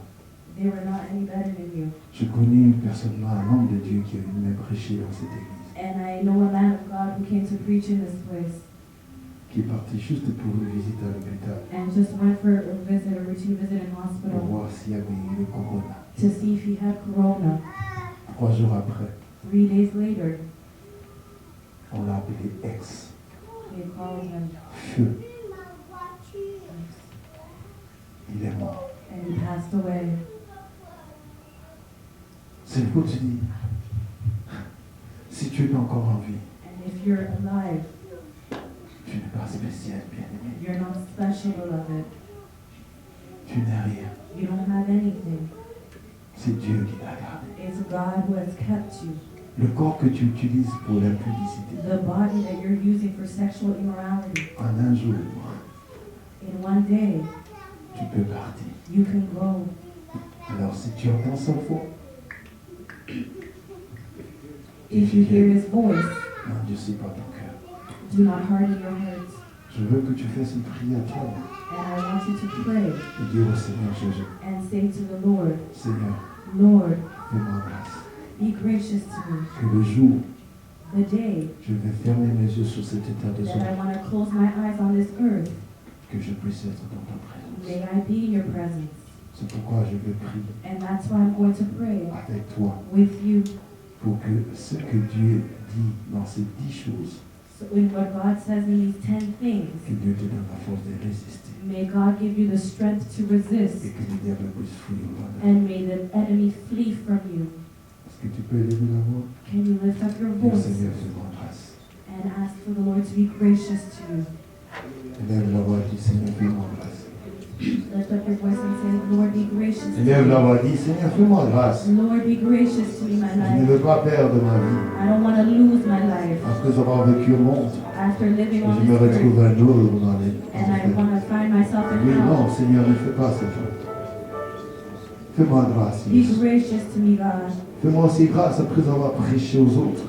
they were not any better than you. Je connais personnellement un homme de Dieu qui a même prêché dans cette église, And I know a man of God who came to preach in this place qui est parti juste pour une visite à l'hôpital, and just went for a visit, a routine visit in pour hospital voir s'il y avait le corona. to see if he had corona. 3 jours après, 3 days later, on l'a appelé ex, they called him feu. Il est mort. and he passed away. C'est le coup de dire, si tu es encore en vie, And if you're alive, tu n'es pas spécial, bien-aimé. you're not special, beloved. Tu n'es rien. You don't have anything. C'est Dieu qui t'a gardé. It's God who has kept you. Le corps que tu utilises pour l'impudicité, The body that you're using for sexual immorality, en un jour, in one day, tu peux partir. you can go. Alors si tu entends sa voix, If you hear his voice, n'endurcis pas ton cœur. do not harden your hearts. Je veux que tu fasses une prière à toi And I want you to pray et dire au Seigneur Jésus, and say to the Lord, Seigneur, Lord, fais-moi grâce. be gracious to me. Que le jour, The day je vais fermer mes yeux sur cet état de that sommeil, I want to close my eyes on this earth, que je puisse être dans ta may présence. I be in your presence. C'est pourquoi je veux prier And that's why I'm going to pray avec toi with you. pour que ce que Dieu dit dans ces 10 choses, So in what God says in these 10 things, que Dieu te donne la force de résister may God give you the strength to resist, et que le diable puisse fuir au-delà. and may the enemy flee from you. Est-ce que tu peux élever la voix? Can you lift up your Dis au voice Seigneur, fais-moi grâce. and ask for the Lord to be gracious to you? Élève la voix, dis Seigneur, fais-moi grâce. Lift up your voice and say, Lord, be gracious to Élève la me. voix, dis Seigneur, fais-moi grâce. Lord, be gracious to me, my Je ne life. veux pas perdre ma vie. I don't want to lose my life. Après avoir vécu au monde, After living je on me this retrouve earth, un jour dans les and I want to find myself Oui, in non, hell. Seigneur, ne fais pas ça. Fais-moi grâce. Be Jésus. gracious to me, God. Fais-moi aussi grâce après avoir prêché aux autres,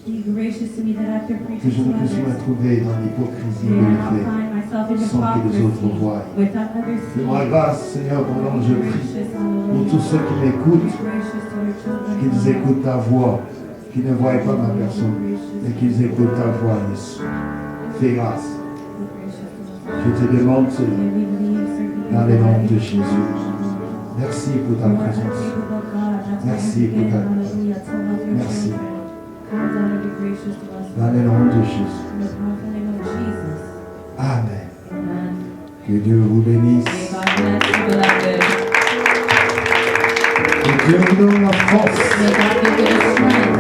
Be gracious to me that after que preaching je to ne puisse me others, trouver dans l'hypocrisie may de I le not fait, find myself in sans que les autres hypocrisy voient. without others Fais-moi seeing. grâce, Seigneur, pendant que je prie, Gracious, pour tous hallelujah. ceux qui m'écoutent, Be gracious to your children, qu'ils God. écoutent ta voix, qu'ils ne voient pas ma personne, mais qu'ils écoutent ta voix, Jésus. Fais grâce. Be gracious to us. Je te demande May cela we believe, certainly, dans le nom de God. Jésus. Merci pour ta You are présence. unfaithful, God. That's why Merci we pour begin, ta hallelujah, to love your Merci. children. Come down and be gracious to us. Dans le nom de Jésus. In the powerful name of Jesus. Amen. Amen. Que Dieu vous bénisse. May God bless you, beloved. Que Dieu vous donne la force. May God give you the strength.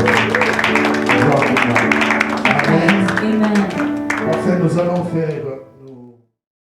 Gloire à Dieu. Amen. Amen. Parfait, nous allons faire